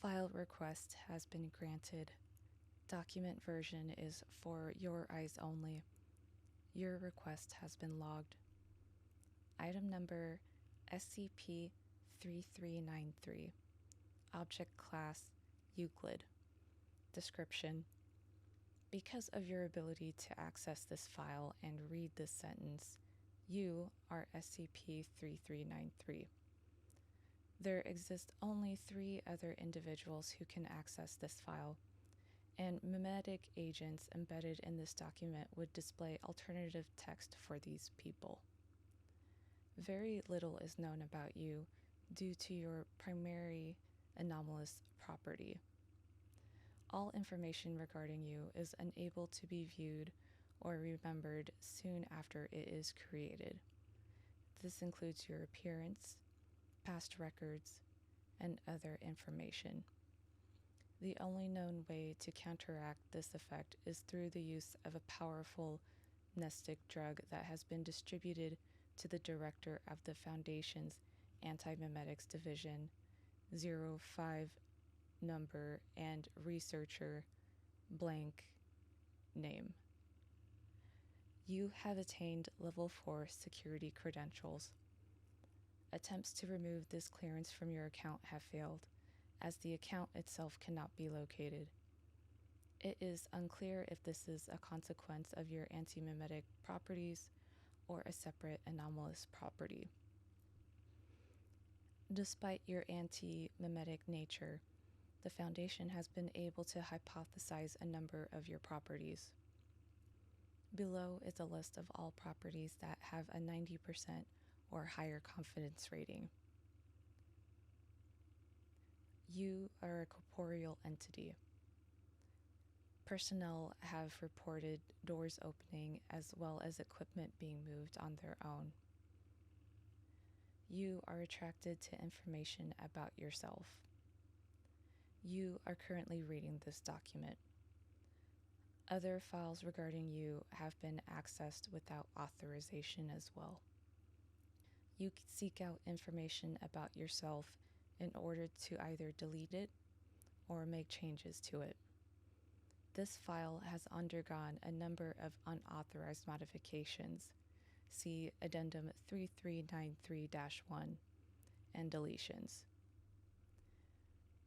File request has been granted. Document version is for your eyes only. Your request has been logged. Item number SCP-3393. Object class Euclid. Description: because of your ability to access this file and read this sentence, you are SCP-3393. There exist only 3 other individuals who can access this file, and memetic agents embedded in this document would display alternative text for these people. Very little is known about you due to your primary anomalous property. All information regarding you is unable to be viewed or remembered soon after it is created. This includes your appearance, past records, and other information. The only known way to counteract this effect is through the use of a powerful mnestic drug that has been distributed to the director of the Foundation's Anti-Memetics Division, 05 number, and researcher blank name. You have attained level 4 security credentials. Attempts to remove this clearance from your account have failed, as the account itself cannot be located. It is unclear if this is a consequence of your anti-memetic properties or a separate anomalous property. Despite your anti-memetic nature, the Foundation has been able to hypothesize a number of your properties. Below is a list of all properties that have a 90% or higher confidence rating. You are a corporeal entity. Personnel have reported doors opening as well as equipment being moved on their own. You are attracted to information about yourself. You are currently reading this document. Other files regarding you have been accessed without authorization as well. You seek out information about yourself in order to either delete it or make changes to it. This file has undergone a number of unauthorized modifications. See Addendum 3393-1 and deletions.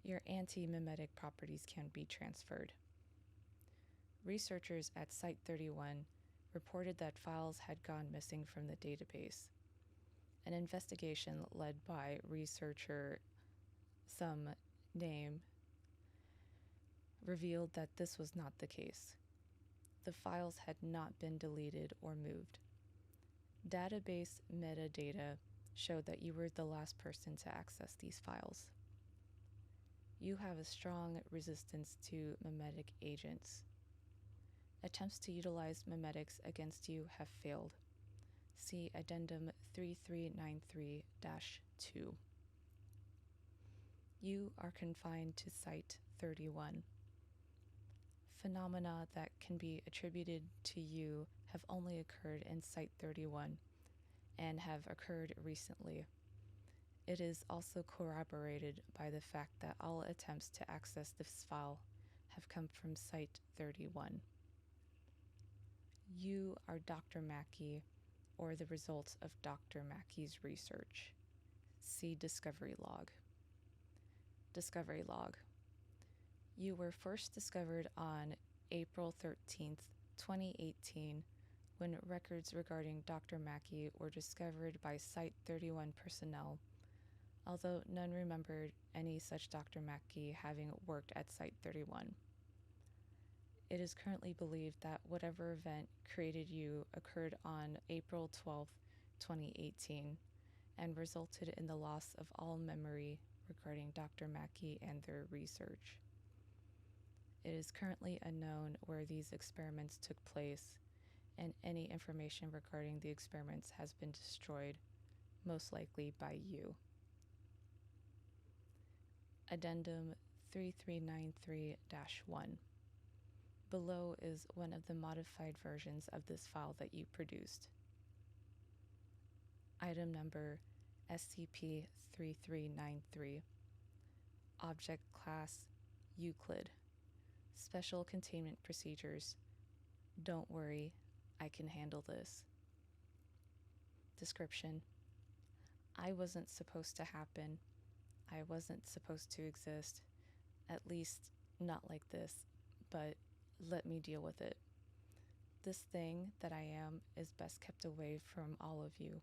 Your anti-memetic properties can be transferred. Researchers at Site-31 reported that files had gone missing from the database. An investigation led by researcher some name revealed that this was not the case. The files had not been deleted or moved. Database metadata showed that you were the last person to access these files. You have a strong resistance to memetic agents. Attempts to utilize memetics against you have failed. See Addendum 3393-2. You are confined to Site-31. Phenomena that can be attributed to you have only occurred in Site-31 and have occurred recently. It is also corroborated by the fact that all attempts to access this file have come from Site-31. You are Dr. Mackey, or the results of Dr. Mackey's research. See Discovery Log. Discovery Log. You were first discovered on April 13th, 2018, when records regarding Dr. Mackey were discovered by Site-31 personnel, although none remembered any such Dr. Mackey having worked at Site-31. It is currently believed that whatever event created you occurred on April 12th, 2018, and resulted in the loss of all memory regarding Dr. Mackey and their research. It is currently unknown where these experiments took place, and any information regarding the experiments has been destroyed, most likely by you. Addendum 3393-1. Below is one of the modified versions of this file that you produced. Item number SCP-3393. Object Class Euclid. Special Containment Procedures. Don't worry, I can handle this. Description: I wasn't supposed to happen. I wasn't supposed to exist. At least, not like this, but let me deal with it. This thing that I am is best kept away from all of you.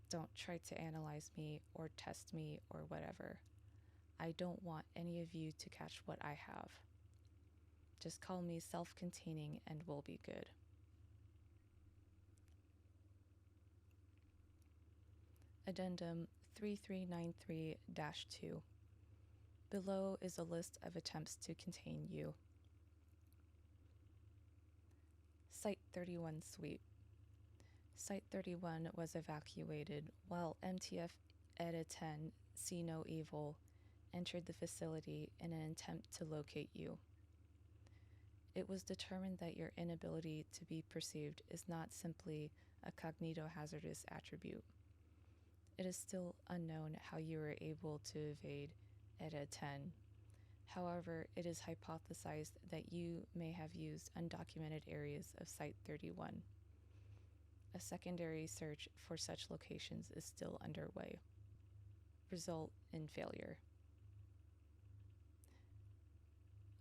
Don't try to analyze me or test me or whatever. I don't want any of you to catch what I have. Just call me self-containing and we'll be good. Addendum 3393-2. Below is a list of attempts to contain you. Site-31 sweep. Site-31 was evacuated while MTF ETA-10, See No Evil, entered the facility in an attempt to locate you. It was determined that your inability to be perceived is not simply a cognitohazardous attribute. It is still unknown how you were able to evade ETA-10. However, it is hypothesized that you may have used undocumented areas of Site-31. A secondary search for such locations is still underway. Result in failure.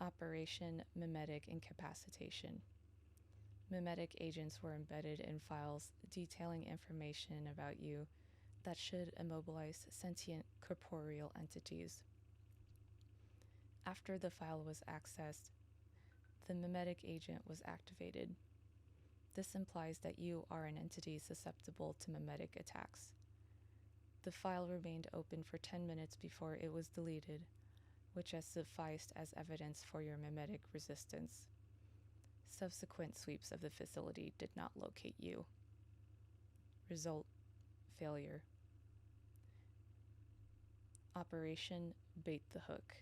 Operation Mimetic Incapacitation. Mimetic agents were embedded in files detailing information about you that should immobilize sentient corporeal entities. After the file was accessed, the mimetic agent was activated. This implies that you are an entity susceptible to mimetic attacks. The file remained open for 10 minutes before it was deleted, which has sufficed as evidence for your mimetic resistance. Subsequent sweeps of the facility did not locate you. Result: failure. Operation Bait the Hook.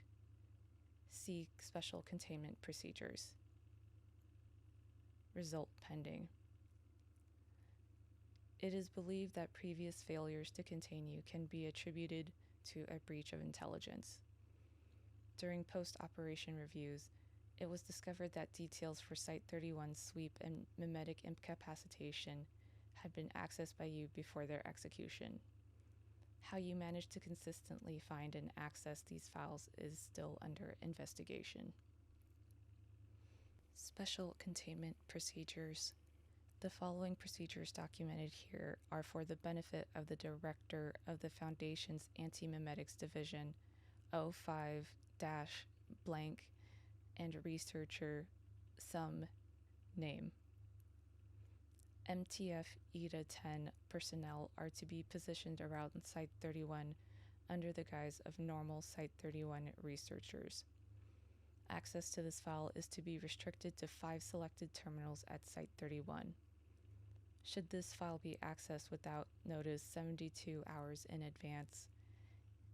See Special Containment Procedures. Result pending. It is believed that previous failures to contain you can be attributed to a breach of intelligence. During post-operation reviews, it was discovered that details for Site-31 sweep and mimetic incapacitation had been accessed by you before their execution. How you managed to consistently find and access these files is still under investigation. Special Containment Procedures. The following procedures documented here are for the benefit of the Director of the Foundation's Anti-Mimetics Division, 05-blank, and researcher, some name. MTF ETA-10 personnel are to be positioned around Site-31 under the guise of normal Site-31 researchers. Access to this file is to be restricted to 5 selected terminals at Site-31. Should this file be accessed without notice 72 hours in advance,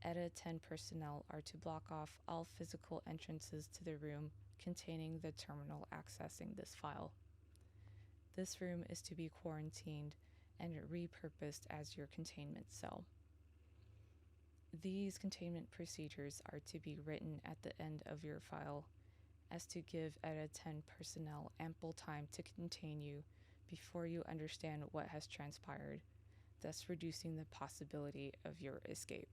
ETA-10 personnel are to block off all physical entrances to the room containing the terminal accessing this file. This room is to be quarantined and repurposed as your containment cell. These containment procedures are to be written at the end of your file as to give ETA-10 personnel ample time to contain you before you understand what has transpired, thus reducing the possibility of your escape.